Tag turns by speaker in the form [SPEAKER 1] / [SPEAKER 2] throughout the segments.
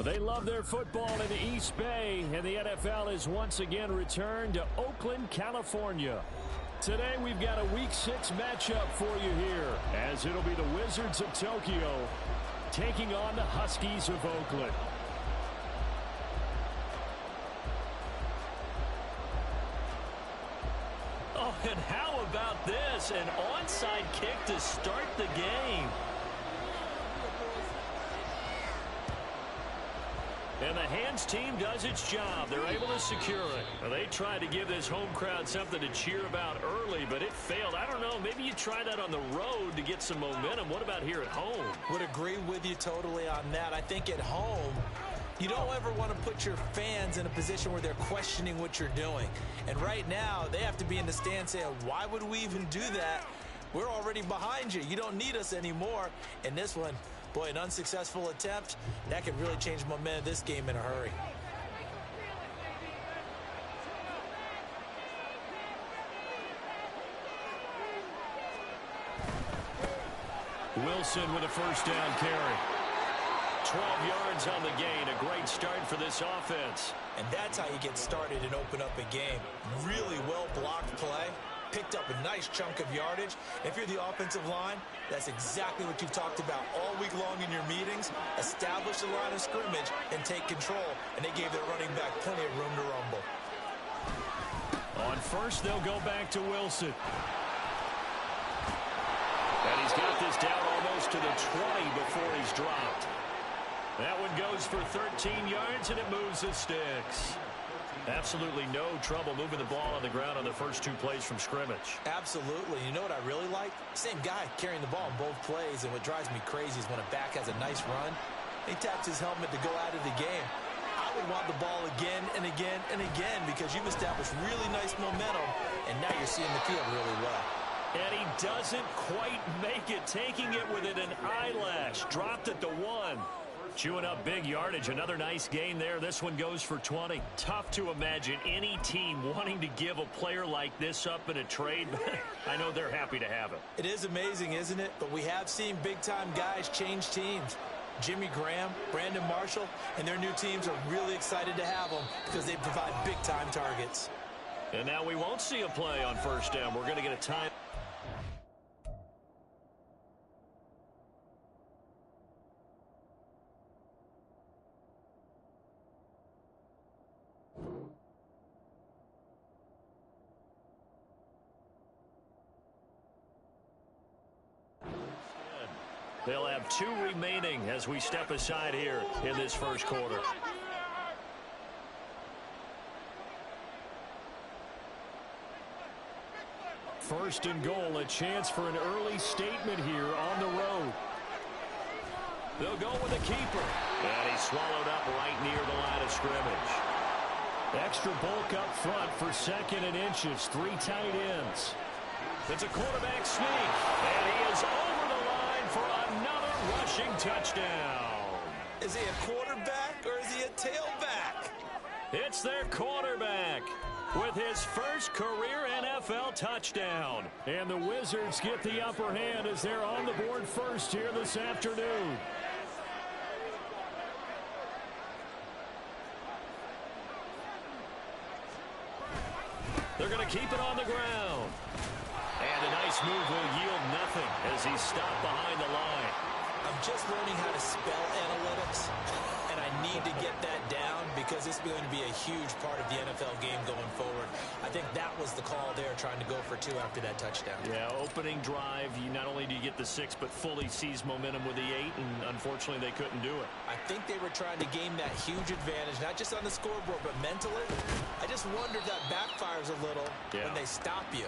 [SPEAKER 1] They love their football in the East Bay, and the NFL is once again returned to Oakland, California. Today we've got a Week 6 matchup for you here, as it'll be the Wizards of Tokyo taking on the Huskies of Oakland.
[SPEAKER 2] Oh, and how about this? An onside kick to start the game. And the hands team does its job. They're able to secure it. Well, they tried to give this home crowd something to cheer about early, but it failed. I don't know. Maybe you try that on the road to get some momentum. What about here at home?
[SPEAKER 3] Would agree with you totally on that. I think at home, you don't ever want to put your fans in a position where they're questioning what you're doing. And right now, they have to be in the stand saying, why would we even do that? We're already behind you. You don't need us anymore. And this one, boy, an unsuccessful attempt, that could really change momentum of this game in a hurry.
[SPEAKER 1] Wilson with a first down carry. 12 yards on the gain. A great start for this offense.
[SPEAKER 3] And that's how you get started and open up a game. Really well-blocked play. Picked up a nice chunk of yardage. If you're the offensive line, that's exactly what you've talked about all week long in your meetings. Establish the line of scrimmage and take control. And they gave their running back plenty of room to rumble.
[SPEAKER 1] On first, they'll go back to Wilson. And he's got this down almost to the 20 before he's dropped. That one goes for 13 yards, and it moves the sticks. Absolutely no trouble moving the ball on the ground on the first 2 plays from scrimmage.
[SPEAKER 3] Absolutely. You know what I really like? Same guy carrying the ball in both plays, and what drives me crazy is when a back has a nice run, he taps his helmet to go out of the game. I would want the ball again and again and again because you've established really nice momentum, and now you're seeing the field really well.
[SPEAKER 1] And he doesn't quite make it, taking it within an eyelash. Dropped at the 1. Chewing up big yardage. Another nice gain there. This one goes for 20. Tough to imagine any team wanting to give a player like this up in a trade. I know they're happy to have it.
[SPEAKER 3] It is amazing, isn't it? But we have seen big-time guys change teams. Jimmy Graham, Brandon Marshall, and their new teams are really excited to have them because they provide big-time targets.
[SPEAKER 1] And now we won't see a play on first down. We're going to get a time. They'll have 2 remaining as we step aside here in this first quarter. First and goal, a chance for an early statement here on the road. They'll go with a keeper. And he's swallowed up right near the line of scrimmage. Extra bulk up front for second and inches. 3 tight ends. It's a quarterback sneak. And he is over the line for another rushing touchdown.
[SPEAKER 3] Is he a quarterback or is he a tailback?
[SPEAKER 1] It's their quarterback with his first career NFL touchdown. And the Wizards get the upper hand as they're on the board first here this afternoon. They're going to keep it on the ground. And a nice move will yield nothing as he's stopped behind the line.
[SPEAKER 3] I'm just learning how to spell analytics, and I need to get that down because it's going to be a huge part of the NFL game going forward. I think that was the call there, trying to go for 2 after that touchdown.
[SPEAKER 1] Yeah, opening drive, not only do you get the 6, but fully seize momentum with the 8, and unfortunately they couldn't do it.
[SPEAKER 3] I think they were trying to gain that huge advantage, not just on the scoreboard, but mentally. I just wonder if that backfires a little when they stop you.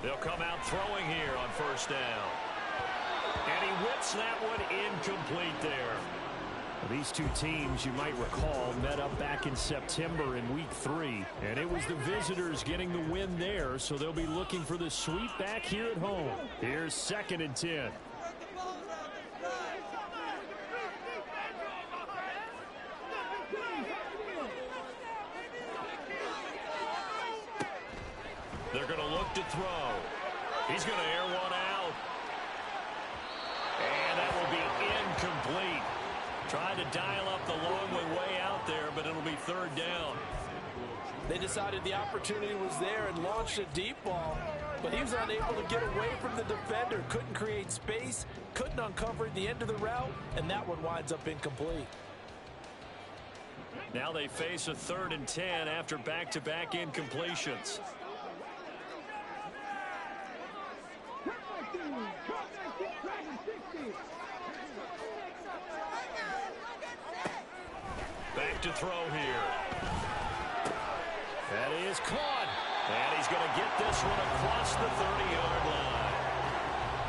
[SPEAKER 1] They'll come out throwing here on first down. And he whips that one incomplete there. These two teams, you might recall, met up back in September in Week 3. And it was the visitors getting the win there, so they'll be looking for the sweep back here at home. Here's 2nd and 10.
[SPEAKER 2] They're going to look to throw. He's going to air one out. And that will be incomplete. Tried to dial up the long way out there, but it'll be 3rd down.
[SPEAKER 3] They decided the opportunity was there and launched a deep ball, but he was unable to get away from the defender. Couldn't create space, couldn't uncover the end of the route, and that one winds up incomplete.
[SPEAKER 2] Now they face a 3rd and 10 after back-to-back incompletions. Back to throw here.
[SPEAKER 1] That is caught.
[SPEAKER 2] And he's going to get this one across the 30-yard line.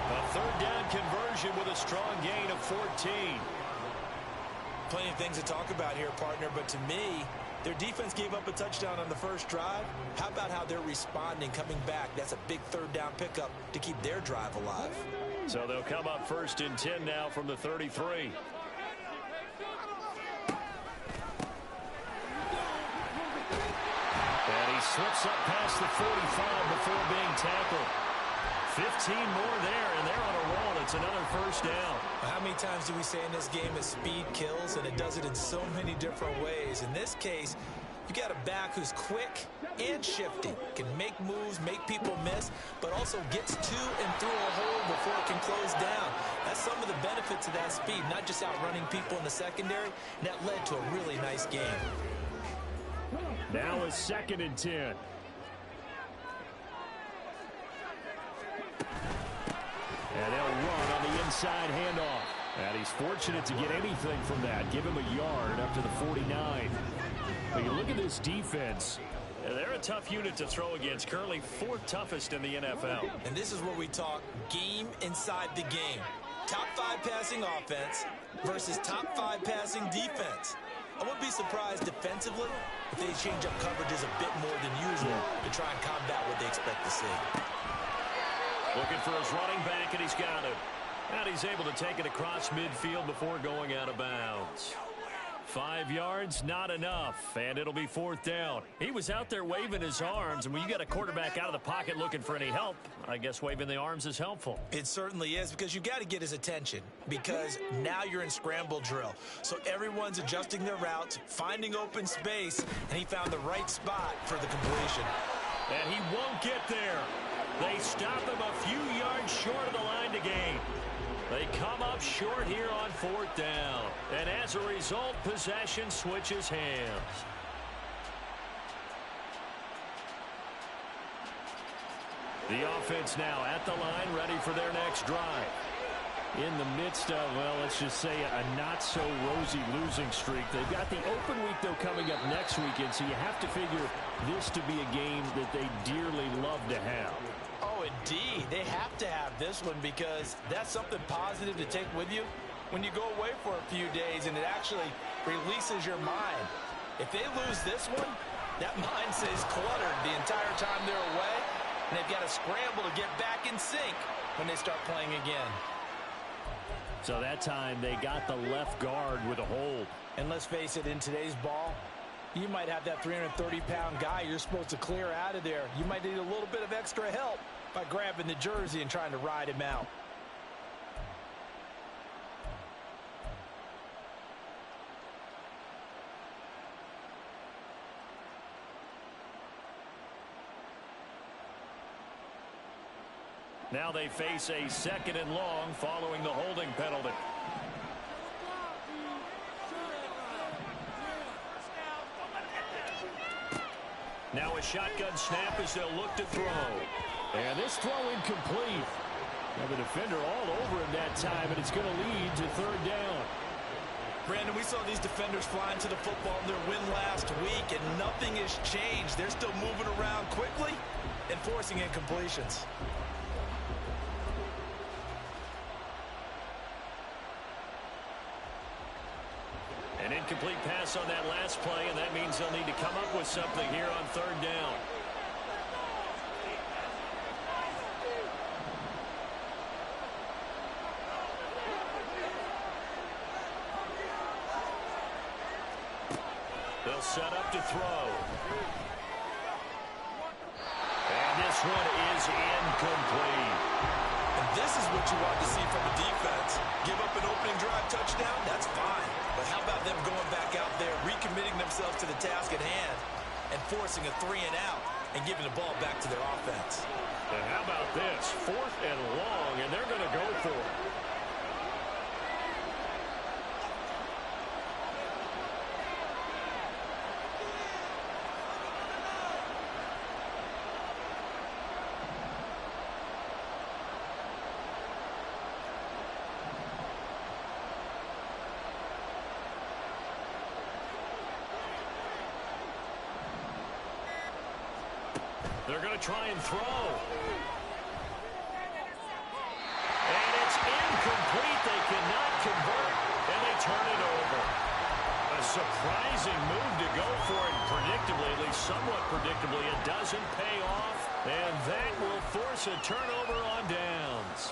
[SPEAKER 2] A 3rd down conversion with a strong gain of 14.
[SPEAKER 3] Plenty of things to talk about here, partner, but to me, their defense gave up a touchdown on the first drive. How about how they're responding, coming back? That's a big 3rd down pickup to keep their drive alive.
[SPEAKER 2] So they'll come up 1st and 10 now from the 33.
[SPEAKER 1] And he slips up past the 45 before being tackled. 15 more there, and they're on a roll. It's another 1st down.
[SPEAKER 3] How many times do we say in this game that speed kills, and it does it in so many different ways? In this case, you got a back who's quick and shifty, can make moves, make people miss, but also gets to and through a hole before it can close down. That's some of the benefits of that speed, not just outrunning people in the secondary. And that led to a really nice game.
[SPEAKER 1] Now a 2nd and 10. And they'll run on the inside handoff. And he's fortunate to get anything from that. Give him a yard up to the 49. But you look at this defense.
[SPEAKER 2] They're a tough unit to throw against. Currently 4th toughest in the NFL.
[SPEAKER 3] And this is where we talk game inside the game. Top 5 passing offense versus top 5 passing defense. I wouldn't be surprised defensively if they change up coverages a bit more than usual to try and combat what they expect to see.
[SPEAKER 2] Looking for his running back, and he's got it. And he's able to take it across midfield before going out of bounds. 5 yards, not enough, and it'll be 4th down. He was out there waving his arms, and when you got a quarterback out of the pocket looking for any help, I guess waving the arms is helpful.
[SPEAKER 3] It certainly is, because you got to get his attention, because now you're in scramble drill. So everyone's adjusting their routes, finding open space, and he found the right spot for the completion.
[SPEAKER 2] And he won't get there. They stop him a few yards short of the line to gain. They come up short here on 4th down. And as a result, possession switches hands. The offense now at the line, ready for their next drive. In the midst of, well, let's just say a not-so-rosy losing streak. They've got the open week, though, coming up next weekend, so you have to figure this to be a game that they dearly love to have.
[SPEAKER 3] Oh, indeed. They have to have this one, because that's something positive to take with you when you go away for a few days, and it actually releases your mind. If they lose this one, that mind stays cluttered the entire time they're away, and they've got to scramble to get back in sync when they start playing again.
[SPEAKER 1] So that time they got the left guard with a hold.
[SPEAKER 3] And let's face it, in today's ball, you might have that 330-pound guy you're supposed to clear out of there. You might need a little bit of extra help by grabbing the jersey and trying to ride him out.
[SPEAKER 2] Now they face a 2nd and long following the holding penalty. Now a shotgun snap as they'll look to throw.
[SPEAKER 1] And this throw incomplete. Now the defender all over him that time, and it's going to lead to 3rd down.
[SPEAKER 3] Brandon, we saw these defenders flying to the football in their win last week, and nothing has changed. They're still moving around quickly and forcing incompletions.
[SPEAKER 2] An incomplete pass on that last play, and that means they'll need to come up with something here on third down. They'll set up to throw. And this one is incomplete.
[SPEAKER 3] And this is what you want to see from a defense. Give up an opening drive touchdown, that's fine. But how about them going back out there, recommitting themselves to the task at hand, and forcing a 3 and out, and giving the ball back to their offense.
[SPEAKER 2] And how about this? 4th and long, and they're going to go for it. They're going to try and throw. And it's incomplete. They cannot convert, and they turn it over. A surprising move to go for it. Predictably, at least somewhat predictably, it doesn't pay off. And that will force a turnover on downs.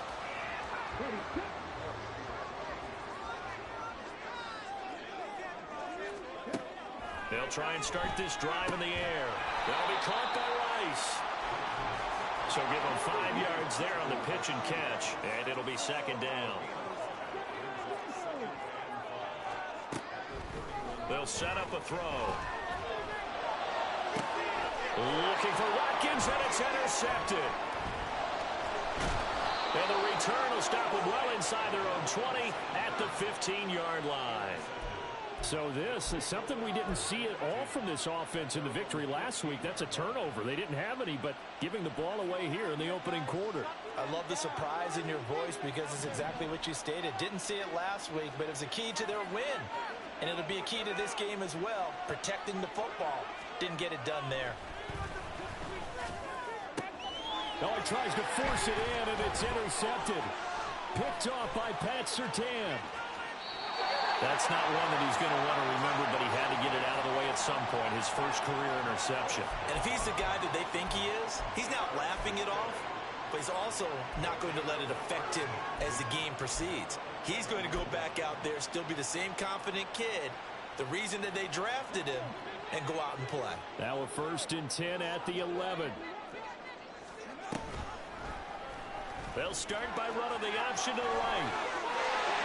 [SPEAKER 2] They'll try and start this drive in the air. That'll be caught by Rice. So give them 5 yards there on the pitch and catch, and it'll be second down. They'll set up a throw. Looking for Watkins, and it's intercepted. And the return will stop them well inside their own 20 at the 15-yard line.
[SPEAKER 1] So this is something we didn't see at all from this offense in the victory last week. That's a turnover. They didn't have any, but giving the ball away here in the opening quarter.
[SPEAKER 3] I love the surprise in your voice because it's exactly what you stated. Didn't see it last week, but it was a key to their win. And it'll be a key to this game as well, protecting the football. Didn't get it done there.
[SPEAKER 1] Now he tries to force it in, and it's intercepted. Picked off by Pat Surtain.
[SPEAKER 2] That's not one that he's going to want to remember, but he had to get it out of the way at some point, his first career interception.
[SPEAKER 3] And if he's the guy that they think he is, he's not laughing it off, but he's also not going to let it affect him as the game proceeds. He's going to go back out there, still be the same confident kid, the reason that they drafted him, and go out and play.
[SPEAKER 1] Now a 1st and 10 at the 11.
[SPEAKER 2] They'll start by running the option to the right.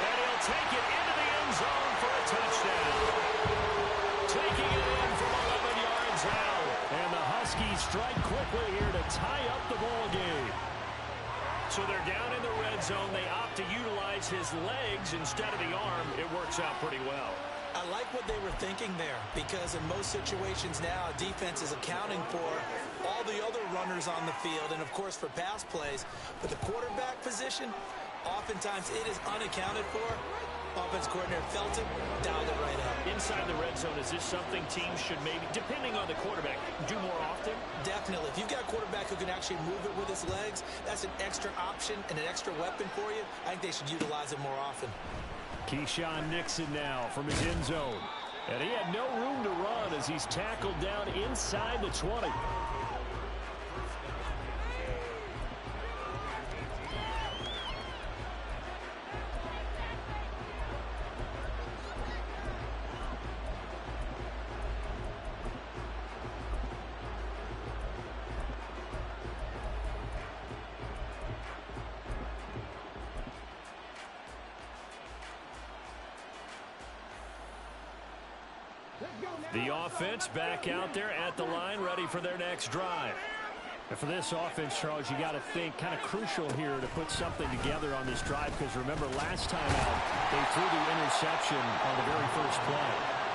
[SPEAKER 2] And he'll take it into the end zone for a touchdown. Taking it in from 11 yards out.
[SPEAKER 1] And the Huskies strike quickly here to tie up the ball game.
[SPEAKER 2] So they're down in the red zone. They opt to utilize his legs instead of the arm. It works out pretty well.
[SPEAKER 3] I like what they were thinking there because in most situations now, defense is accounting for all the other runners on the field and, of course, for pass plays. But the quarterback position, oftentimes it is unaccounted for. Offense coordinator felt it, dialed it right up.
[SPEAKER 2] Inside the red zone, is this something teams should maybe, depending on the quarterback, do more often?
[SPEAKER 3] Definitely. If you've got a quarterback who can actually move it with his legs, that's an extra option and an extra weapon for you. I think they should utilize it more often.
[SPEAKER 1] Keyshawn Nixon now from his end zone. And he had no room to run as he's tackled down inside the 20.
[SPEAKER 2] The offense back out there at the line, ready for their next drive.
[SPEAKER 1] And for this offense, Charles, you got to think kind of crucial here to put something together on this drive because remember last time out they threw the interception on the very first play.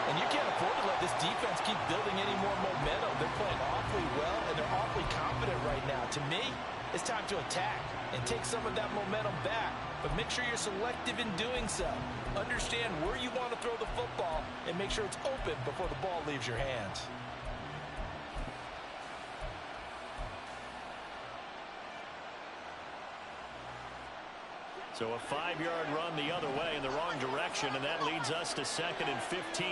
[SPEAKER 3] And you can't afford to let this defense keep building any more momentum. They're playing awfully well and they're awfully confident right now. To me, it's time to attack and take some of that momentum back. But make sure you're selective in doing so. Understand where you want to throw the football and make sure it's open before the ball leaves your hands.
[SPEAKER 2] So a 5-yard run the other way in the wrong direction, and that leads us to 2nd and 15.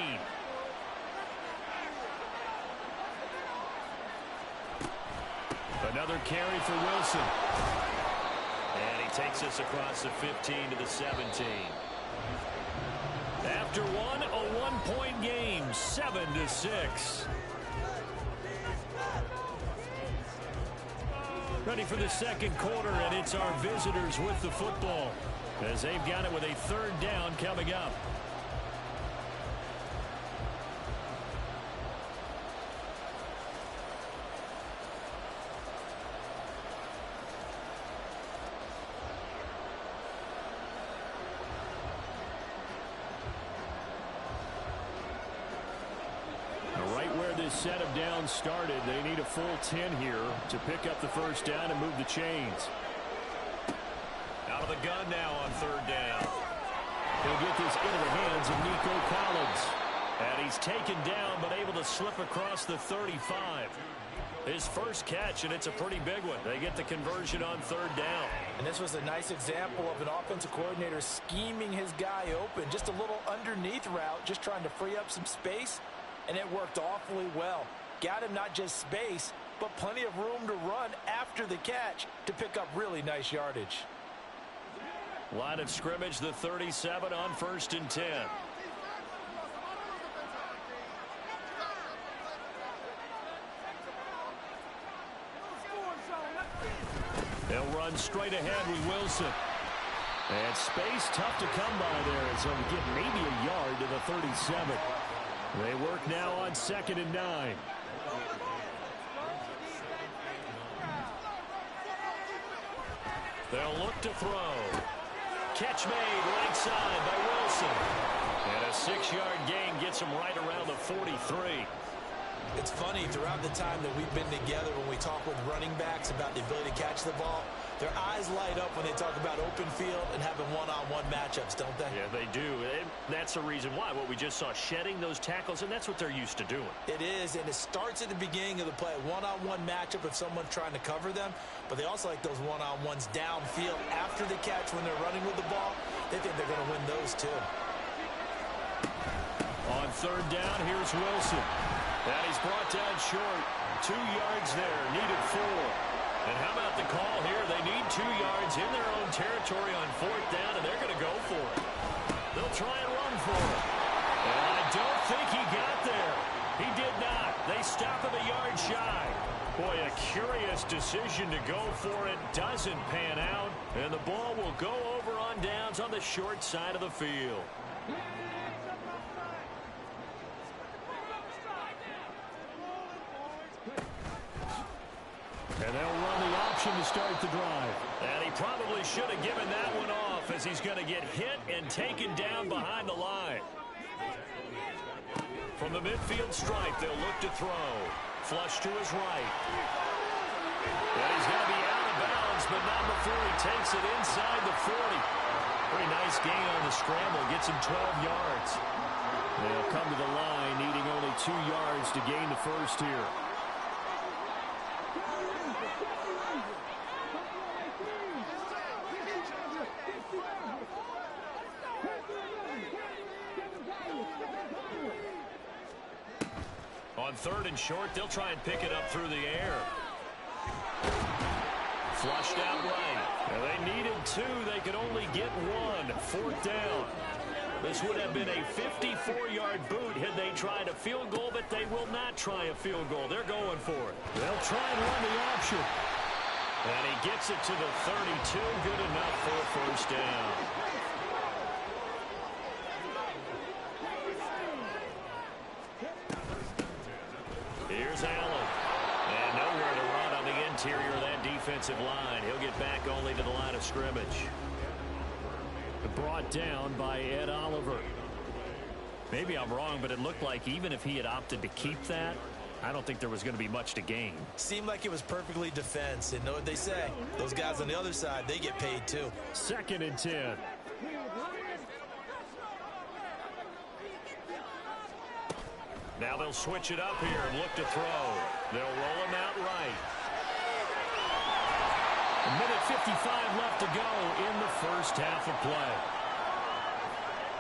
[SPEAKER 2] Another carry for Wilson. And he takes us across the 15 to the 17. After one, a one-point game, 7-6. Ready for the second quarter, and it's our visitors with the football as they've got it with a 3rd down coming up. This set of downs started. They need a full 10 here to pick up the 1st down and move the chains. Out of the gun now on 3rd down. He'll get this into the hands of Nico Collins. And he's taken down but able to slip across the 35. His first catch, and it's a pretty big one. They get the conversion on 3rd down. And this was a nice example of an offensive coordinator scheming his guy open. Just a little underneath route, just trying to free up some space. And it worked awfully well. Got him not just space, but plenty of room to run after the catch to pick up really nice yardage. Line of scrimmage, the 37 on 1st and 10. They'll run straight ahead with Wilson. And space tough to come by there, so we get maybe a yard to the 37. They work now on 2nd and 9. They'll look to throw. Catch made right side by Wilson. And a 6-yard gain gets him right around the 43. It's funny, throughout the time that we've been together, when we talk with running backs about the ability to catch the ball, their eyes light up when they talk about open field and having one-on-one matchups, don't they? Yeah, they do. And that's the reason why. What we just saw, shedding those tackles, and that's what they're used to doing. It is, and it starts at the beginning of the play. One-on-one matchup if someone's trying to cover them, but they also like those one-on-ones downfield after the catch when they're running with the ball. They think they're going to win those, too. On 3rd down, here's Wilson. And he's brought down short. 2 yards there, needed 4. And how about the call here? They need 2 yards in their own territory on 4th down, and they're going to go for it. They'll try and run for it. And I don't think he got there. He did not. They stop him a yard shy. Boy, a curious decision to go for it. Doesn't pan out. And the ball will go over on downs on the short side of the field. And they'll run the option to start the drive. And he probably should have given that one off, as he's going to get hit and taken down behind the line. From the midfield stripe, they'll look to throw. Flush to his right. And he's going to be out of bounds, but not before he takes it inside the 40. Pretty nice gain on the scramble. Gets him 12 yards. They'll come to the line, needing only 2 yards to gain the first here. On 3rd and short, they'll try and pick it up through the air. Flushed out right. Now they needed 2. They could only get 1. 4th down. This would have been a 54-yard boot had they tried a field goal, but they will not try a field goal. They're going for it. They'll try and run the option. And he gets it to the 32. Good enough for a 1st down. Here's Allen. And nowhere to run on the interior of that defensive line. He'll get back only to the line of scrimmage. Brought down by Ed Oliver. Maybe I'm wrong, but it looked like even if he had opted to keep that, I don't think there was going to be much to gain. Seemed like it was perfectly defense. And know what they say? Those guys on the other side, they get paid too. 2nd and 10. Now they'll switch it up here and look to throw. They'll roll him out right. A minute 2:55 left to go in the first half of play.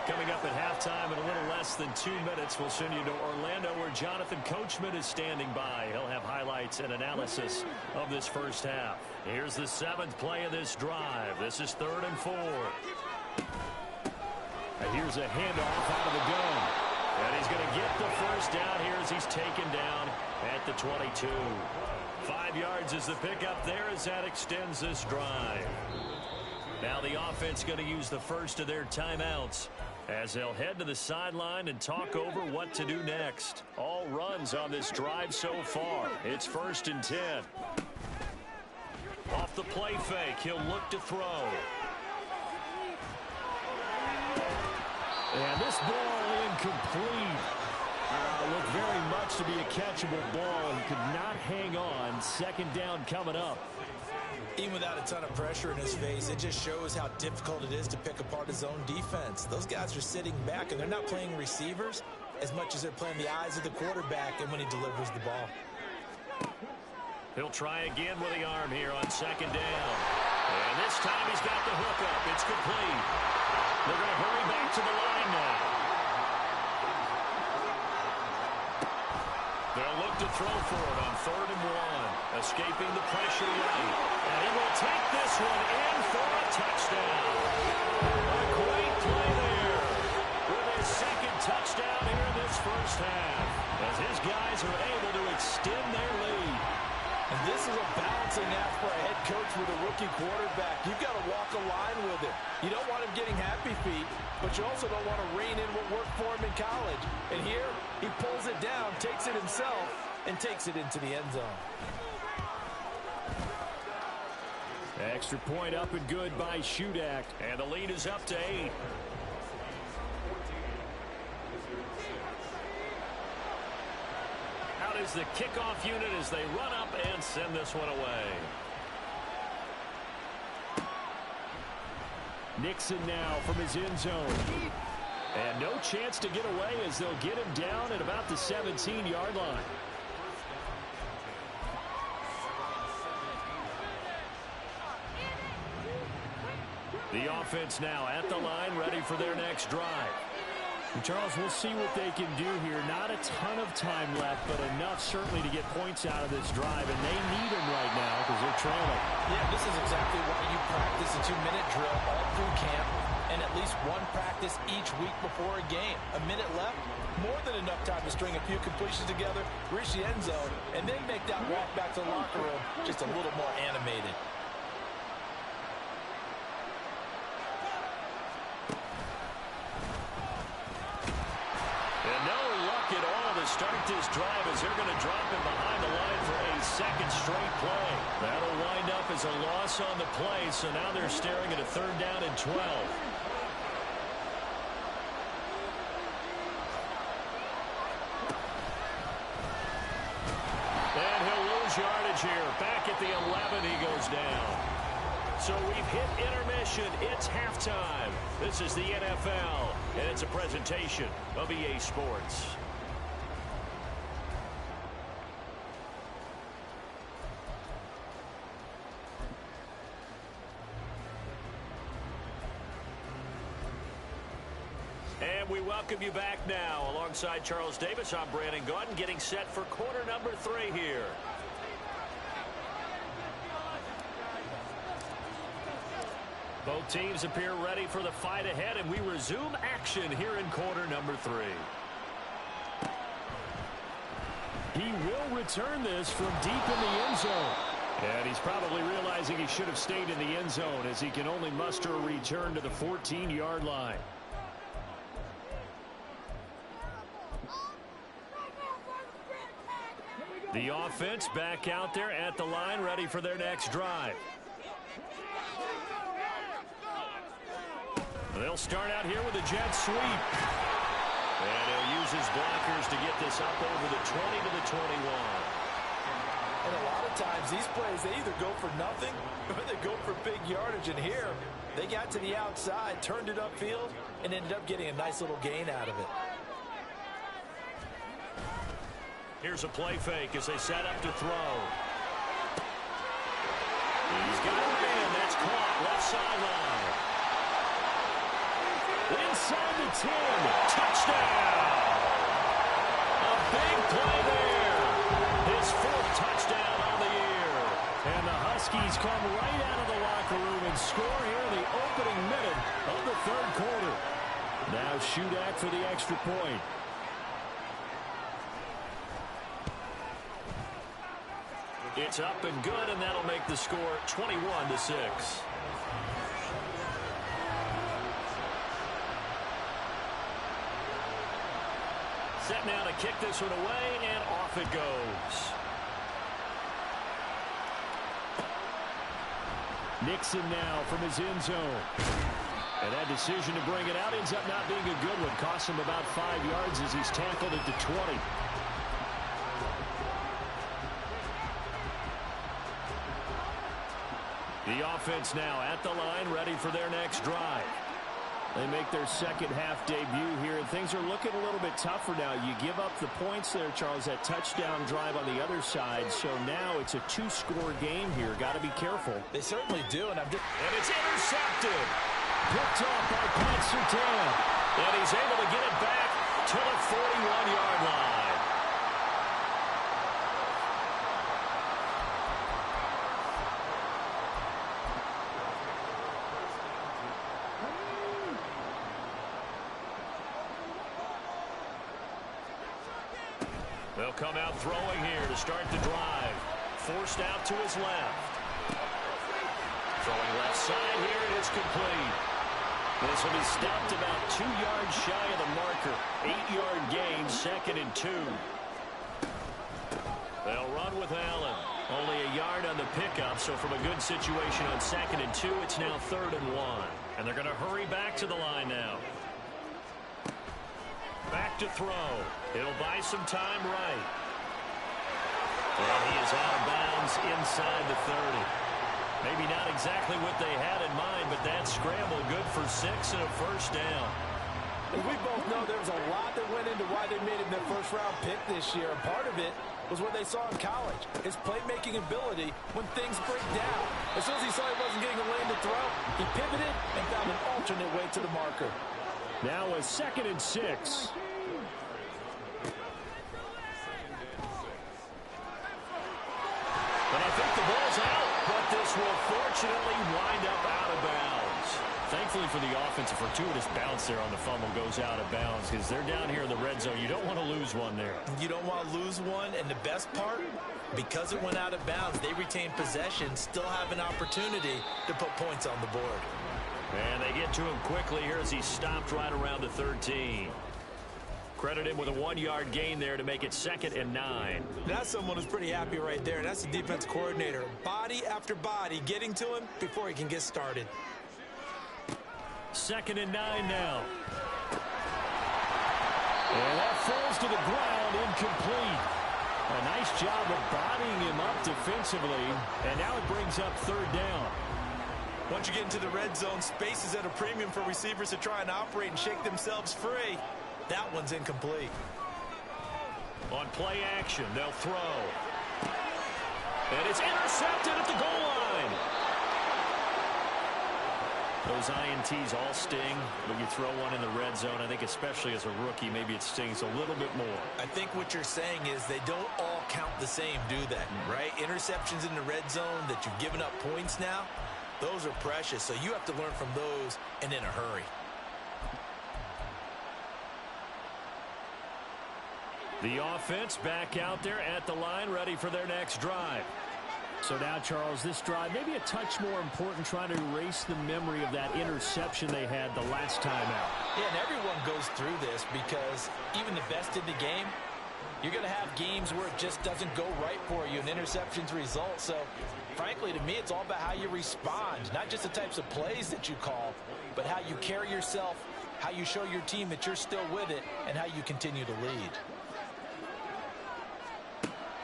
[SPEAKER 2] Coming up at halftime in a little less than 2 minutes, we'll send you to Orlando where Jonathan Coachman is standing by. He'll have highlights and analysis of this first half. Here's the 7th play of this drive. This is 3rd and 4. And here's a handoff out of the gun. And he's going to get the first down here as he's taken down at the 22. 5 yards is the pickup there as that extends this drive. Now the offense going to use the first of their timeouts as they'll head to the sideline and talk over what to do next. All runs on this drive so far. It's 1st and 10. Off the play fake, he'll look to throw. And this ball incomplete. Looked very much to be a catchable ball. He could not hang on. 2nd down coming up.
[SPEAKER 3] Even without a ton of pressure in his face, it just shows how difficult it is to pick apart his own defense. Those guys are sitting back, and they're not playing receivers as much as they're playing the eyes of the quarterback and when he delivers the ball.
[SPEAKER 2] He'll try again with the arm here on 2nd down. And this time he's got the hook up. It's complete. They're going to hurry back to the line now. They'll look to throw for it on 3rd and 1. Escaping the pressure right. And he will take this one in for a touchdown. A great play there with his 2nd touchdown here in this first half as his guys are able to extend their lead.
[SPEAKER 3] And this is a balancing act for a head coach with a rookie quarterback. You've got to walk a line with it. You don't want him getting happy feet, but you also don't want to rein in what worked for him in college. And here, he pulls it down, takes it himself, and takes it into the end zone.
[SPEAKER 2] Extra point up and good by Shudak. And the lead is up to 8. Out is the kickoff unit as they run up and send this one away. Nixon now from his end zone. And no chance to get away as they'll get him down at about the 17-yard line. The offense now at the line, ready for their next drive. And Charles, we'll see what they can do here. Not a ton of time left, but enough certainly to get points out of this drive, and they need them right now because they're trailing.
[SPEAKER 3] Yeah, this is exactly why you practice a 2-minute drill all through camp and at least one practice each week before a game. A minute left, more than enough time to string a few completions together, reach the end zone, and then make that walk back to the locker room just a little more animated.
[SPEAKER 2] Start this drive as they're going to drop him behind the line for a 2nd straight play. That'll wind up as a loss on the play, so now they're staring at a 3rd down and 12. And he'll lose yardage here. Back at the 11, he goes down. So we've hit intermission. It's halftime. This is the NFL, and it's a presentation of EA Sports. And we welcome you back now. Alongside Charles Davis, I'm Brandon Gaudin, getting set for quarter number 3 here. Both teams appear ready for the fight ahead, and we resume action here in quarter number 3. He will return this from deep in the end zone. And he's probably realizing he should have stayed in the end zone as he can only muster a return to the 14-yard line. The offense back out there at the line, ready for their next drive. They'll start out here with a jet sweep. And he'll use his blockers to get this up over the 20 to the 21.
[SPEAKER 3] And a lot of times these plays, they either go for nothing or they go for big yardage. And here, they got to the outside, turned it upfield, and ended up getting a nice little gain out of it.
[SPEAKER 2] Here's a play fake as they set up to throw. He's got a man. It's caught left sideline. Inside the 10. Touchdown. A big play there. His 4th touchdown on the year. And the Huskies come right out of the locker room and score here in the opening minute of the 3rd quarter. Now shootout for the extra point. It's up and good, and that'll make the score 21-6. Set now to kick this one away, and off it goes. Nixon now from his end zone. And that decision to bring it out ends up not being a good one. Costs him about 5 yards as he's tackled at the 20. The offense now at the line, ready for their next drive. They make their second half debut here, and things are looking a little bit tougher now. You give up the points there, Charles, that touchdown drive on the other side. So now it's a 2-score game here. Got to be careful.
[SPEAKER 3] They certainly do, and
[SPEAKER 2] it's intercepted. Picked off by Pat Surtain. And he's able to get it back to the 41-yard line. They'll come out throwing here to start the drive. Forced out to his left. Throwing left side here, and it's complete. This will be stopped about 2 yards shy of the marker. 8-yard gain, 2nd and 2. They'll run with Allen. Only a yard on the pickup, so from a good situation on 2nd and 2, it's now 3rd and 1. And they're going to hurry back to the line now. Back to throw. He'll buy some time right. And he is out of bounds inside the 30. Maybe not exactly what they had in mind, but that scramble good for 6 and a first down.
[SPEAKER 3] And we both know there was a lot that went into why they made him their first-round pick this year. And part of it was what they saw in college, his playmaking ability when things break down. As soon as he saw he wasn't getting a lane to throw, he pivoted and found an alternate way to the marker.
[SPEAKER 2] Now a 2nd and 6. But I think the ball's out, but this will fortunately wind up out of bounds. Thankfully for the offense, a fortuitous bounce there on the fumble goes out of bounds because they're down here in the red zone. You don't want to lose one there.
[SPEAKER 3] You don't want to lose one, and the best part, because it went out of bounds, they retain possession, still have an opportunity to put points on the board.
[SPEAKER 2] And they get to him quickly here as he stopped right around the 13. Credit him with a 1-yard gain there to make it 2nd and 9.
[SPEAKER 3] That's someone who's pretty happy right there. That's the defense coordinator. Body after body getting to him before he can get started.
[SPEAKER 2] 2nd and 9 now. And that falls to the ground, incomplete. A nice job of bodying him up defensively. And now it brings up 3rd down.
[SPEAKER 3] Once you get into the red zone, space is at a premium for receivers to try and operate and shake themselves free. That one's incomplete.
[SPEAKER 2] On play action, they'll throw. And it's intercepted at the goal line. Those INTs all sting, but you throw one in the red zone. I think especially as a rookie, maybe it stings a little bit more.
[SPEAKER 3] I think what you're saying is they don't all count the same, do they? Right? Interceptions in the red zone that you've given up points now, those are precious. So you have to learn from those and in a hurry.
[SPEAKER 2] The offense back out there at the line, ready for their next drive. So now, Charles, this drive maybe a touch more important, trying to erase the memory of that interception they had the last time out.
[SPEAKER 3] Yeah, and everyone goes through this because even the best in the game, you're going to have games where it just doesn't go right for you and interceptions result. So, frankly, to me, it's all about how you respond, not just the types of plays that you call, but how you carry yourself, how you show your team that you're still with it, and how you continue to lead.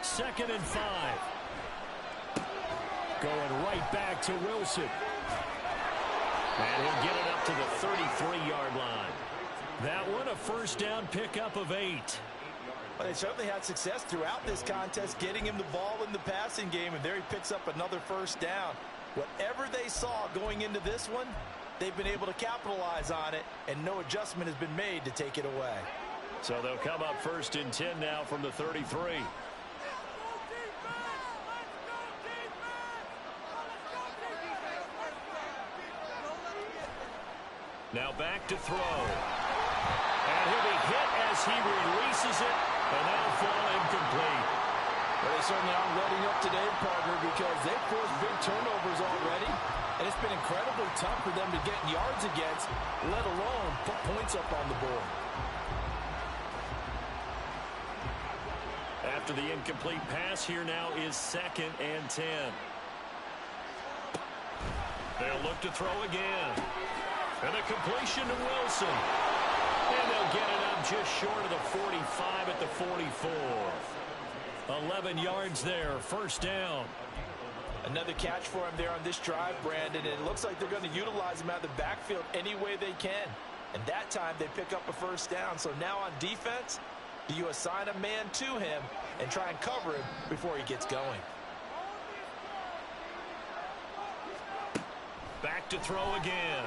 [SPEAKER 2] 2nd and 5. Going right back to Wilson. And he'll get it up to the 33-yard line. That one a first down pickup of 8.
[SPEAKER 3] Well, they certainly had success throughout this contest, getting him the ball in the passing game, and there he picks up another first down. Whatever they saw going into this one, they've been able to capitalize on it, and no adjustment has been made to take it away.
[SPEAKER 2] So they'll come up 1st and 10 now from the 33. Now back to throw. And he'll be hit as he releases it, and that'll fall incomplete.
[SPEAKER 3] Well, they certainly aren't letting up today, partner, because they've forced big turnovers already, and it's been incredibly tough for them to get yards against, let alone put points up on the board.
[SPEAKER 2] After the incomplete pass, here now is 2nd and 10. They'll look to throw again. And a completion to Wilson. And they'll get it up just short of the 45 at the 44. 11 yards there, 1st down.
[SPEAKER 3] Another catch for him there on this drive, Brandon, and it looks like they're going to utilize him out of the backfield any way they can. And that time they pick up a 1st down. So now on defense, do you assign a man to him and try and cover him before he gets going?
[SPEAKER 2] Back to throw again.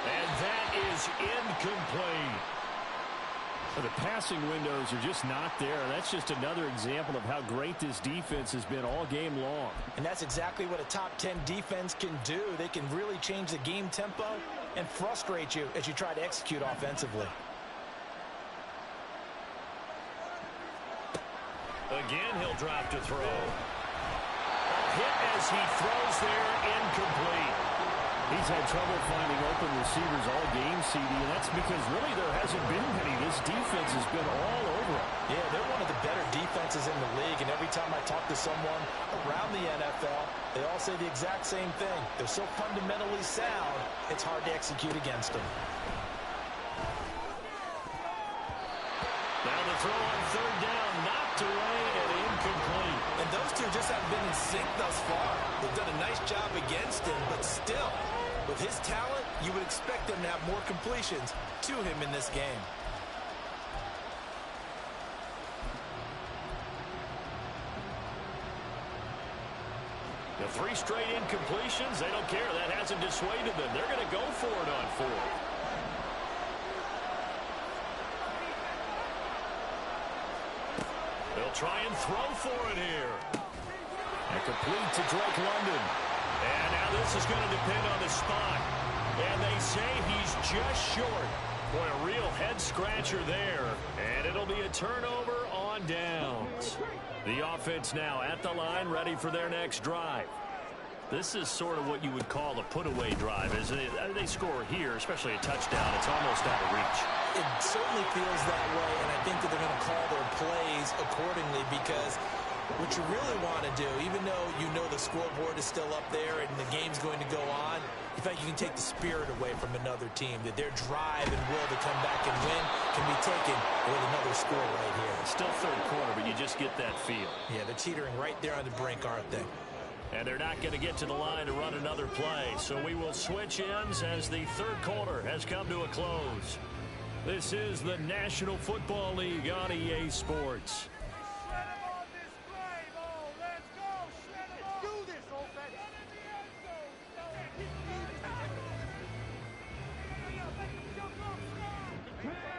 [SPEAKER 2] And that is incomplete.
[SPEAKER 1] The passing windows are just not there. That's just another example of how great this defense has been all game long.
[SPEAKER 3] And that's exactly what a top 10 defense can do. They can really change the game tempo and frustrate you as you try to execute offensively.
[SPEAKER 2] Again, he'll drop to throw. A hit as he throws there, incomplete.
[SPEAKER 1] He's had trouble finding open receivers all game, CD, and that's because really there hasn't been many. This defense has been all over him.
[SPEAKER 3] Yeah, they're one of the better defenses in the league, and every time I talk to someone around the NFL, they all say the exact same thing. They're so fundamentally sound, it's hard to execute against them.
[SPEAKER 2] Now the throw on 3rd down, knocked away and incomplete.
[SPEAKER 3] And those two just haven't been in sync thus far. They've done a nice job against him, but still, with his talent, you would expect them to have more completions to him in this game.
[SPEAKER 2] The 3 straight incompletions, they don't care. That hasn't dissuaded them. They're going to go for it on 4th. They'll try and throw for it here. And complete to Drake London. And now this is going to depend on the spot. And they say he's just short. Boy, a real head-scratcher there. And it'll be a turnover on downs. The offense now at the line, ready for their next drive. This is sort of what you would call a put-away drive, isn't it? They score here, especially a touchdown. It's almost out of reach.
[SPEAKER 3] It certainly feels that way, and I think that they're going to call their plays accordingly because what you really want to do, even though you know the scoreboard is still up there and the game's going to go on, you feel like you can take the spirit away from another team, that their drive and will to come back and win can be taken with another score right here.
[SPEAKER 2] Still 3rd quarter, but you just get that feel.
[SPEAKER 3] Yeah, they're teetering right there on the brink, aren't they?
[SPEAKER 2] And they're not going to get to the line to run another play. So we will switch ends as the 3rd quarter has come to a close. This is the National Football League on EA Sports.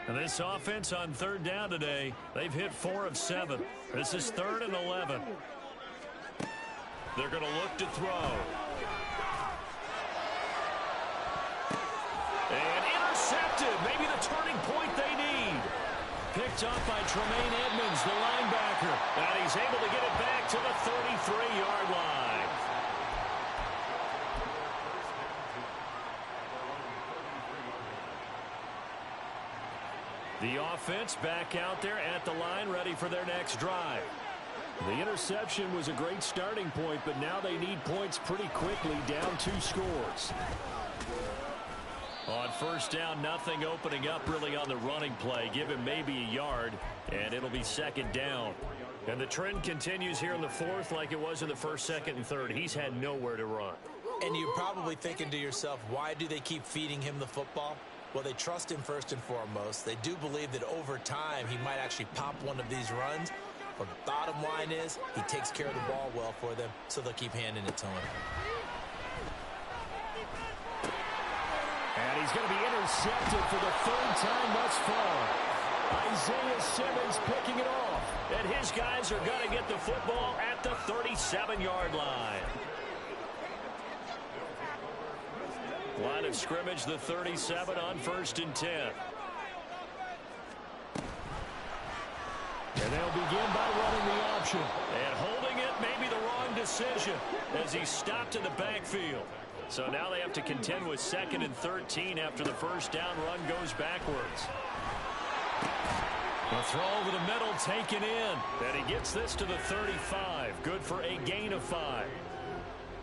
[SPEAKER 2] And this offense on 3rd down today, they've hit 4 of 7. This is 3rd and 11. They're going to look to throw. And intercepted. Maybe the turning point they need. Picked up by Tremaine Edmonds, the linebacker. And he's able to get it back to the 33-yard line. The offense back out there at the line, ready for their next drive.
[SPEAKER 1] The interception was a great starting point, but now they need points pretty quickly, down 2 scores.
[SPEAKER 2] On 1st down, nothing opening up really on the running play. Give him maybe a yard, and it'll be 2nd down. And the trend continues here in the 4th like it was in the 1st, 2nd, and 3rd. He's had nowhere to run.
[SPEAKER 3] And you're probably thinking to yourself, why do they keep feeding him the football? Well, they trust him first and foremost. They do believe that over time he might actually pop one of these runs. But bottom line is, he takes care of the ball well for them, so they'll keep handing it to him.
[SPEAKER 1] And he's going to be intercepted for the third time thus far. Isaiah Simmons picking it off.
[SPEAKER 2] And his guys are going to get the football at the 37-yard line. Line of scrimmage, the 37 on 1st and 10.
[SPEAKER 1] And they'll begin by running the option.
[SPEAKER 2] And holding it may be the wrong decision as he's stopped in the backfield. So now they have to contend with 2nd and 13 after the first down run goes backwards.
[SPEAKER 1] The throw over the middle taken in.
[SPEAKER 2] And he gets this to the 35. Good for a gain of 5.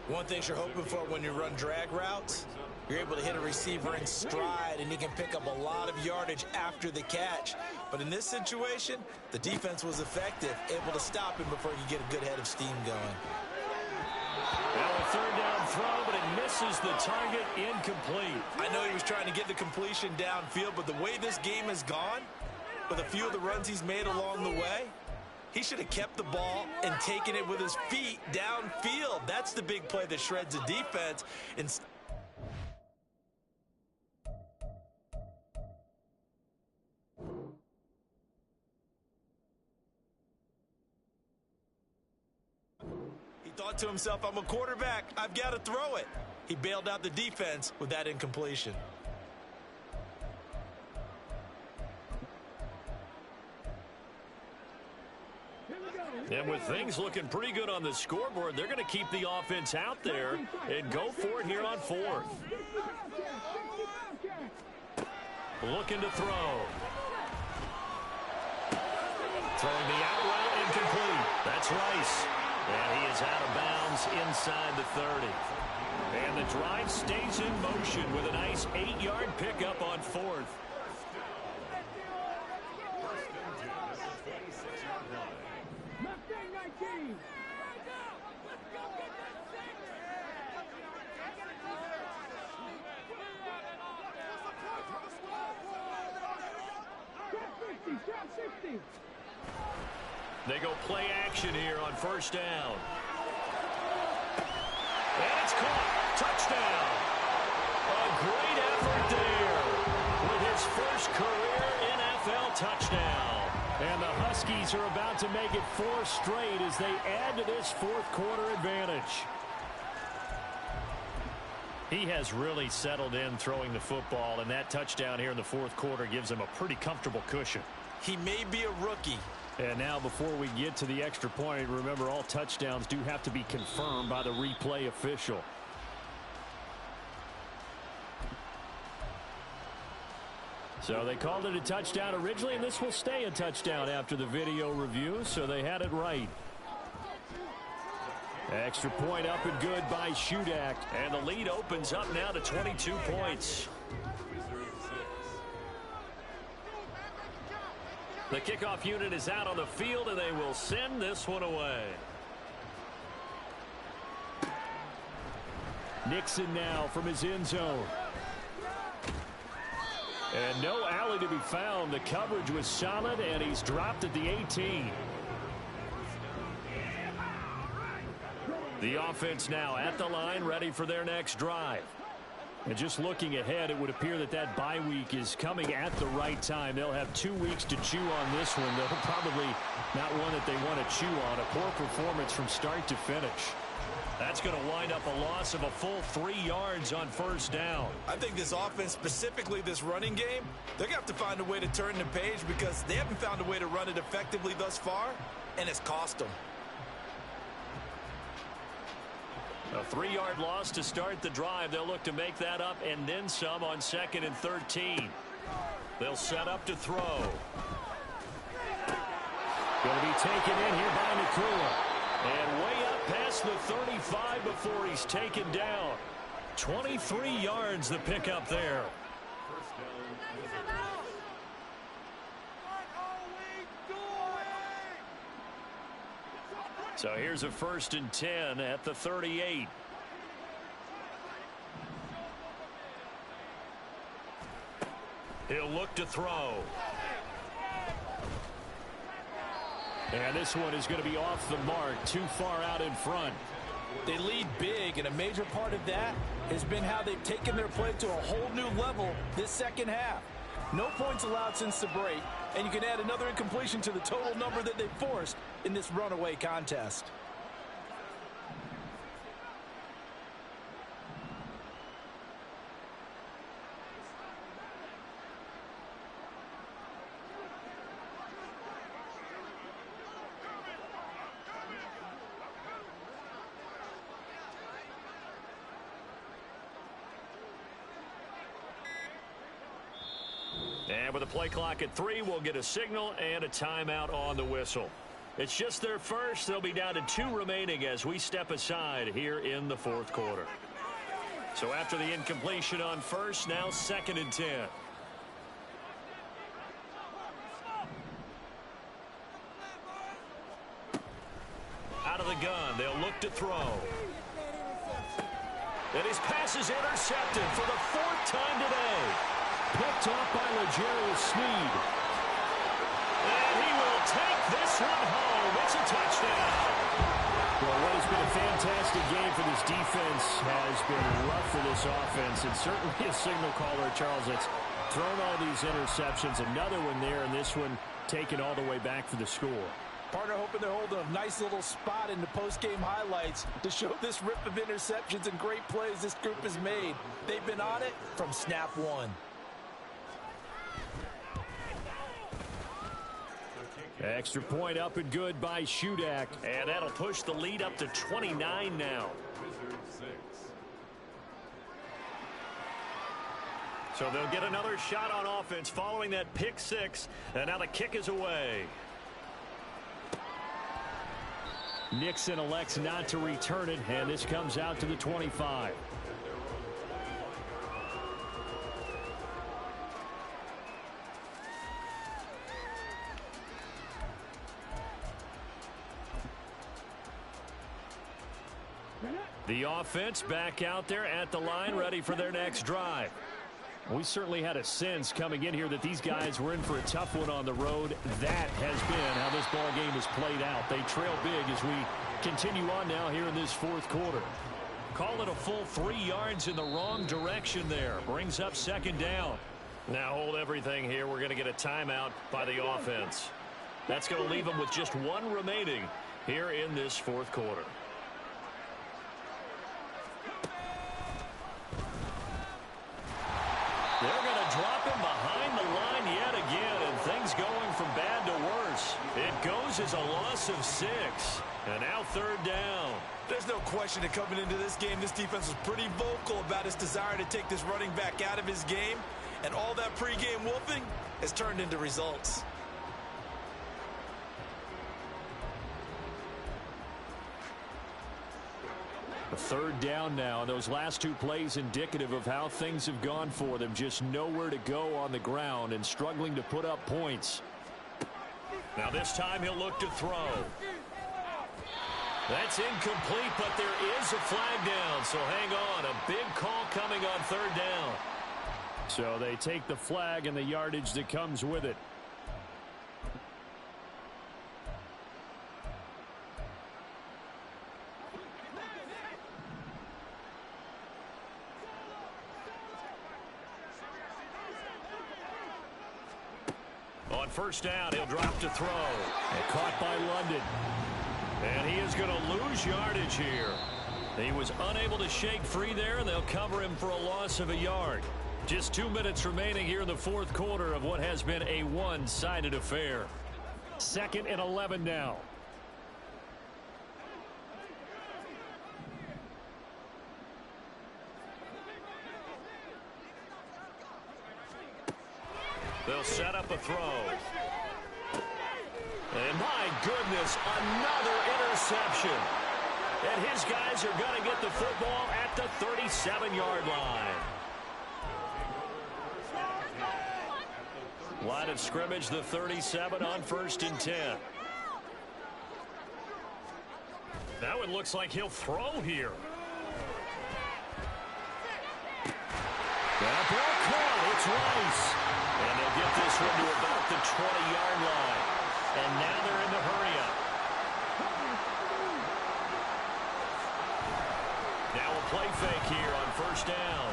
[SPEAKER 3] One thing you're hoping for when you run drag routes, you're able to hit a receiver in stride, and he can pick up a lot of yardage after the catch. But in this situation, the defense was effective, able to stop him before you get a good head of steam going.
[SPEAKER 2] Now a 3rd down throw, but it misses the target, incomplete.
[SPEAKER 3] I know he was trying to get the completion downfield, but the way this game has gone, with a few of the runs he's made along the way, he should have kept the ball and taken it with his feet downfield. That's the big play that shreds the defense. He thought to himself, I'm a quarterback. I've got to throw it. He bailed out the defense with that incompletion.
[SPEAKER 2] And with things looking pretty good on the scoreboard, they're going to keep the offense out there and go for it here on 4th. Looking to throw. Throwing the out route, incomplete. That's Rice. And he is out of bounds inside the 30. And the drive stays in motion with a nice 8-yard pickup on 4th. They go play action here on 1st down. And it's caught. Touchdown. A great effort there with his first career NFL touchdown.
[SPEAKER 1] And the Huskies are about to make it 4 straight as they add to this 4th quarter advantage.
[SPEAKER 2] He has really settled in throwing the football, and that touchdown here in the 4th quarter gives him a pretty comfortable cushion.
[SPEAKER 3] He may be a rookie.
[SPEAKER 1] And now before we get to the extra point, remember all touchdowns do have to be confirmed by the replay official. So they called it a touchdown originally, and this will stay a touchdown after the video review, so they had it right. Extra point up and good by Shudak.
[SPEAKER 2] And the lead opens up now to 22 points. The kickoff unit is out on the field, and they will send this one away.
[SPEAKER 1] Nixon now from his end zone. And no alley to be found. The coverage was solid, and he's dropped at the 18.
[SPEAKER 2] The offense now at the line, ready for their next drive.
[SPEAKER 1] And just looking ahead, it would appear that that bye week is coming at the right time. They'll have 2 weeks to chew on this one, though probably not one that they want to chew on. A poor performance from start to finish.
[SPEAKER 2] That's going to wind up a loss of a full 3 yards on 1st down.
[SPEAKER 3] I think this offense, specifically this running game, they're going to have to find a way to turn the page because they haven't found a way to run it effectively thus far, and it's cost them.
[SPEAKER 2] A 3-yard loss to start the drive. They'll look to make that up and then some on 2nd and 13. They'll set up to throw.
[SPEAKER 1] Going to be taken in here by Nakula.
[SPEAKER 2] And way up past the 35 before he's taken down. 23 yards the pickup there. So here's a 1st and 10 at the 38. He'll look to throw.
[SPEAKER 1] And this one is going to be off the mark, too far out in front.
[SPEAKER 3] They lead big, and a major part of that has been how they've taken their play to a whole new level this second half. No points allowed since the break, and you can add another incompletion to the total number that they forced in this runaway contest.
[SPEAKER 1] And with a play clock at 3, we'll get a signal and a timeout on the whistle. It's just their first. They'll be down to 2 remaining as we step aside here in the fourth quarter. So after the incompletion on first, now 2nd and 10. Out of the gun, they'll look to throw. And his pass is intercepted for the 4th time today. Picked off by L'Jarius Sneed. And he will take this one home. It's a touchdown. Well, what has been a fantastic game for this defense has been rough for this offense. And certainly a signal caller, Charles, that's thrown all these interceptions. Another one there, and this one taken all the way back for the score.
[SPEAKER 3] Partner hoping they're holding a nice little spot in the post-game highlights to show this rip of interceptions and great plays this group has made. They've been on it from snap one.
[SPEAKER 1] Extra point up and good by Shudak. And that'll push the lead up to 29 now. So they'll get another shot on offense following that pick 6. And now the kick is away. Nixon elects not to return it, and this comes out to the 25. The offense back out there at the line, ready for their next drive. We certainly had a sense coming in here that these guys were in for a tough one on the road. That has been how this ball game has played out. They trail big as we continue on now here in this fourth quarter. Call it a full 3 yards in the wrong direction there. Brings up 2nd down. Now hold everything here. We're going to get a timeout by the offense. That's going to leave them with just 1 remaining here in this fourth quarter. They're going to drop him behind the line yet again, and things going from bad to worse. It goes as a loss of 6, and now 3rd down.
[SPEAKER 3] There's no question that coming into this game, this defense was pretty vocal about its desire to take this running back out of his game, and all that pregame wolfing has turned into results.
[SPEAKER 1] A 3rd down now. Those last 2 plays indicative of how things have gone for them. Just nowhere to go on the ground and struggling to put up points. Now this time he'll look to throw. That's incomplete, but there is a flag down. So hang on. A big call coming on 3rd down. So they take the flag and the yardage that comes with it. On 1st down, he'll drop to throw. And caught by London. And he is going to lose yardage here. He was unable to shake free there, and they'll cover him for a loss of a yard. Just 2 minutes remaining here in the fourth quarter of what has been a one-sided affair. 2nd and 11 now. They'll set up a throw. And my goodness, another interception. And his guys are going to get the football at the 37-yard line. Line of scrimmage, the 37 on 1st and 10. Now it looks like he'll throw here. That ball caught. It's Rice. And they'll get this one to about the 20-yard line.
[SPEAKER 2] And now they're in the hurry-up. Now a play fake here on first down.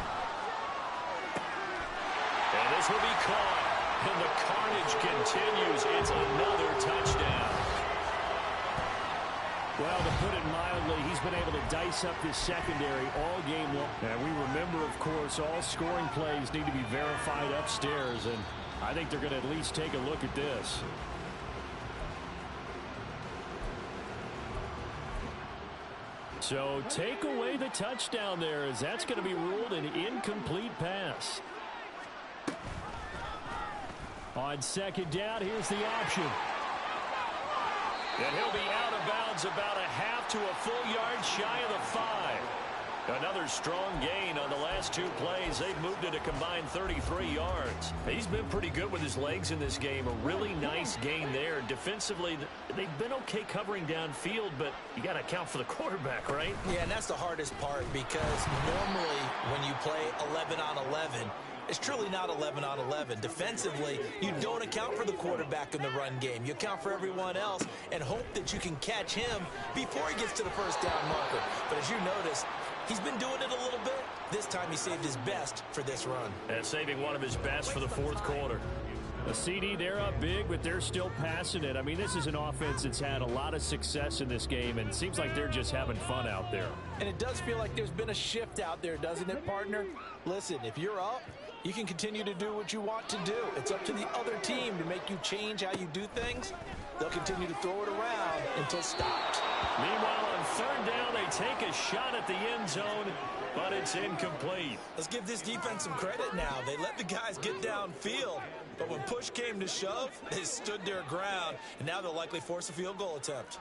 [SPEAKER 2] And this will be caught. And the carnage continues. It's another touchdown.
[SPEAKER 1] Well, to put it mildly, he's been able to dice up this secondary all game long. And we remember, of course, all scoring plays need to be verified upstairs. And I think they're going to at least take a look at this. So take away the touchdown there, as that's going to be ruled an incomplete pass. On second down, here's the option.
[SPEAKER 2] And he'll be out of bounds about a half to a full yard shy of the 5. Another strong gain on the last two plays. They've moved it a combined 33 yards. He's been pretty good with his legs in this game. A really nice gain there. Defensively, they've been okay covering downfield, but you got to account for the quarterback, right?
[SPEAKER 3] Yeah, and that's the hardest part, because normally when you play 11 on 11, it's truly not 11 on 11. Defensively, you don't account for the quarterback in the run game. You account for everyone else and hope that you can catch him before he gets to the first down marker. But as you notice, he's been doing it a little bit. This time he saved his best for this run.
[SPEAKER 2] And saving one of his best for the fourth quarter.
[SPEAKER 1] A CD, they're up big, but they're still passing it. I mean, this is an offense that's had a lot of success in this game, and it seems like they're just having fun out there.
[SPEAKER 3] And it does feel like there's been a shift out there, doesn't it, partner? Listen, if you're up, you can continue to do what you want to do. It's up to the other team to make you change how you do things. They'll continue to throw it around until stopped.
[SPEAKER 2] Meanwhile, on third down, they take a shot at the end zone, but it's incomplete.
[SPEAKER 3] Let's give this defense some credit now. They let the guys get downfield, but when push came to shove, they stood their ground, and now they'll likely force a field goal attempt.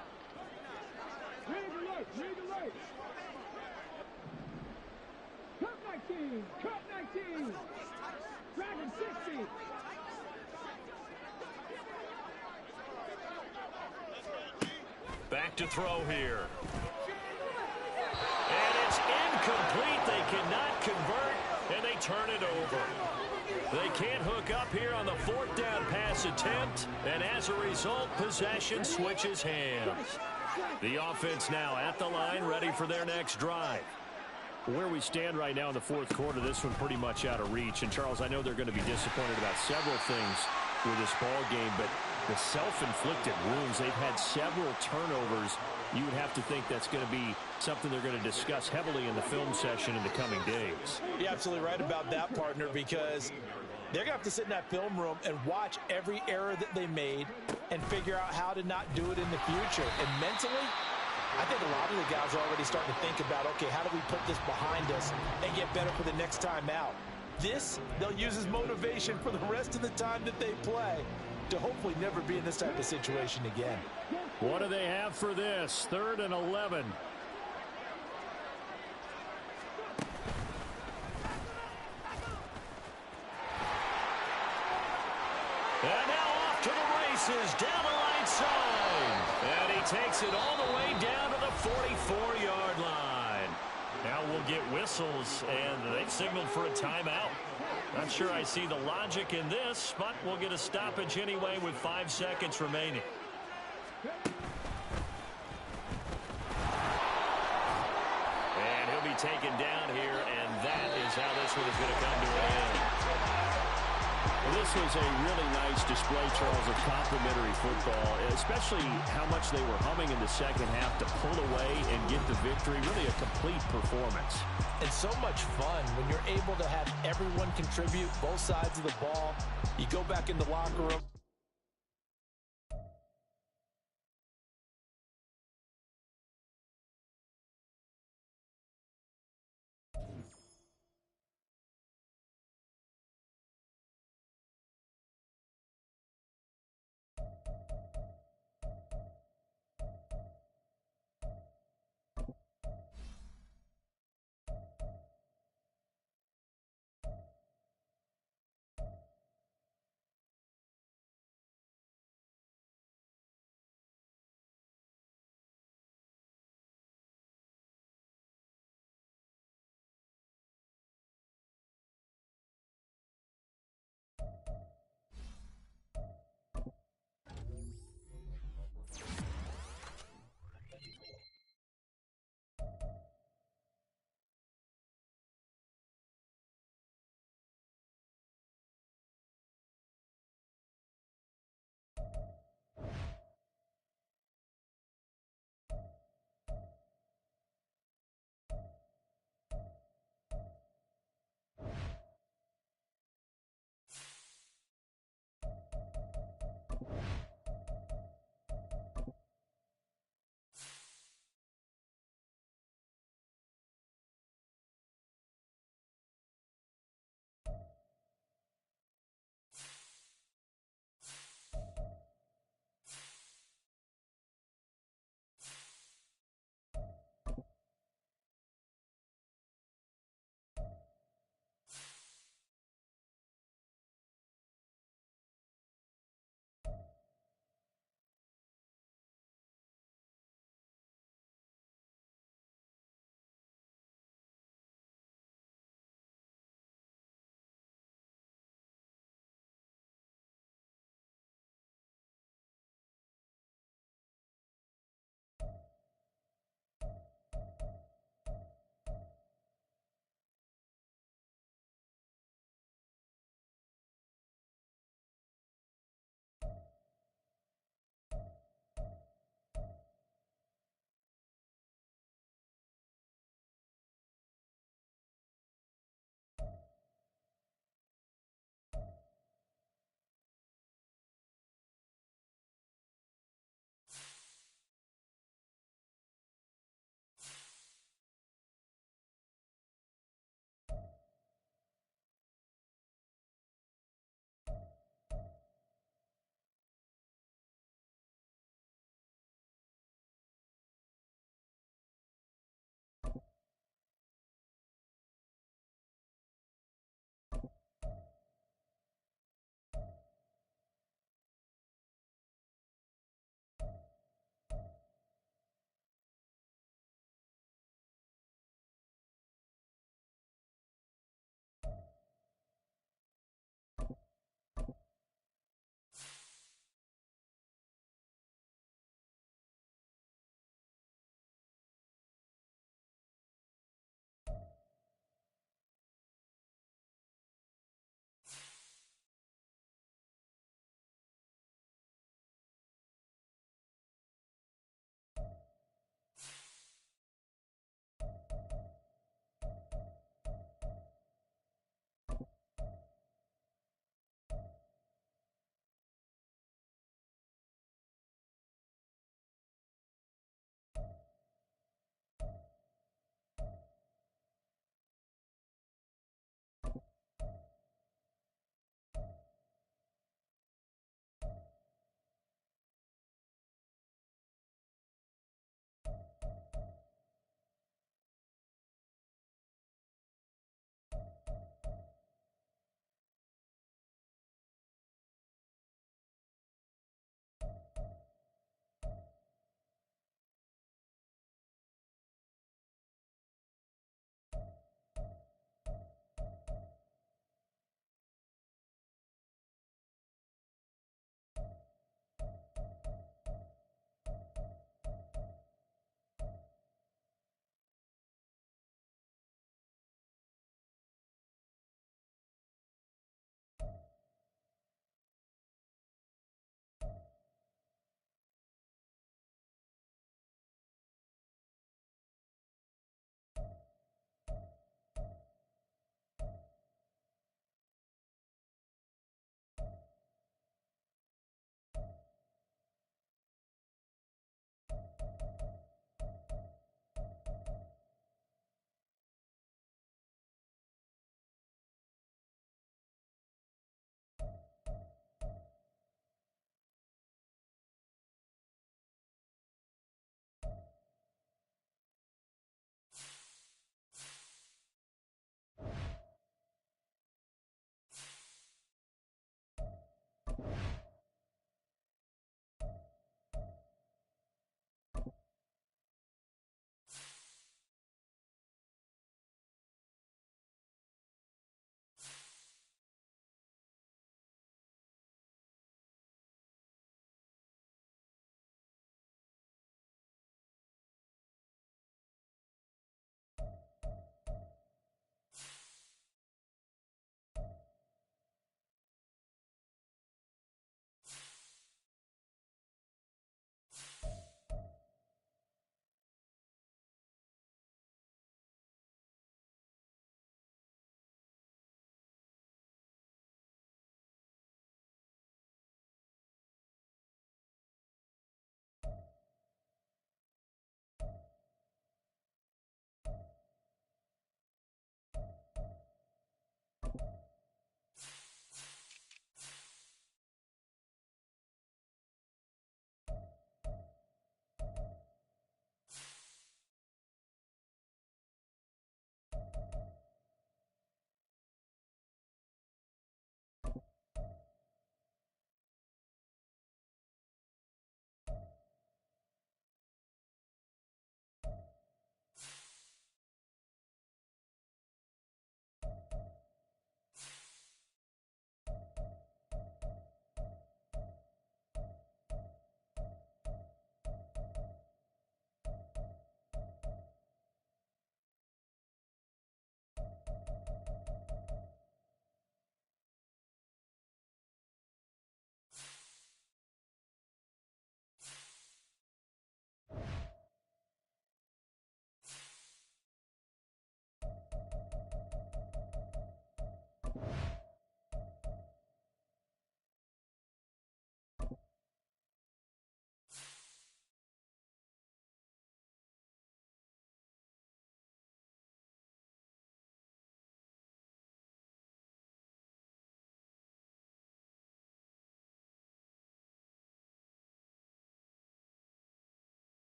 [SPEAKER 4] Cut 19! Cut 19! Dragon 60!
[SPEAKER 2] Back to throw here. And it's incomplete. They cannot convert, and they turn it over. They can't hook up here on the fourth down pass attempt, and as a result, possession switches hands. The offense now at the line, ready for their next drive.
[SPEAKER 1] Where we stand right now in the fourth quarter, this one pretty much out of reach. And, Charles, I know they're going to be disappointed about several things with this ball game, but the self-inflicted wounds, they've had several turnovers. You would have to think that's going to be something they're going to discuss heavily in the film session in the coming days.
[SPEAKER 3] You're absolutely right about that, partner, because they're going to have to sit in that film room and watch every error that they made and figure out how to not do it in the future. And mentally, I think a lot of the guys are already starting to think about, okay, how do we put this behind us and get better for the next time out? This, they'll use as motivation for the rest of the time that they play to hopefully never be in this type of situation again.
[SPEAKER 1] What do they have for this? 3rd and 11.
[SPEAKER 2] And now off to the races, down the right side. And he takes it all the way down to the 44-yard line. Now we'll get whistles, and they've signaled for a timeout. Not sure I see the logic in this, but we'll get a stoppage anyway with 5 seconds remaining. And he'll be taken down here, and that is how this one is going to come to an end.
[SPEAKER 1] Well, this was a really nice display, Charles, of complimentary football, especially how much they were humming in the second half to pull away and get the victory. Really a complete performance.
[SPEAKER 3] And so much fun when you're able to have everyone contribute, both sides of the ball. You go back in the locker room.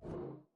[SPEAKER 4] 2.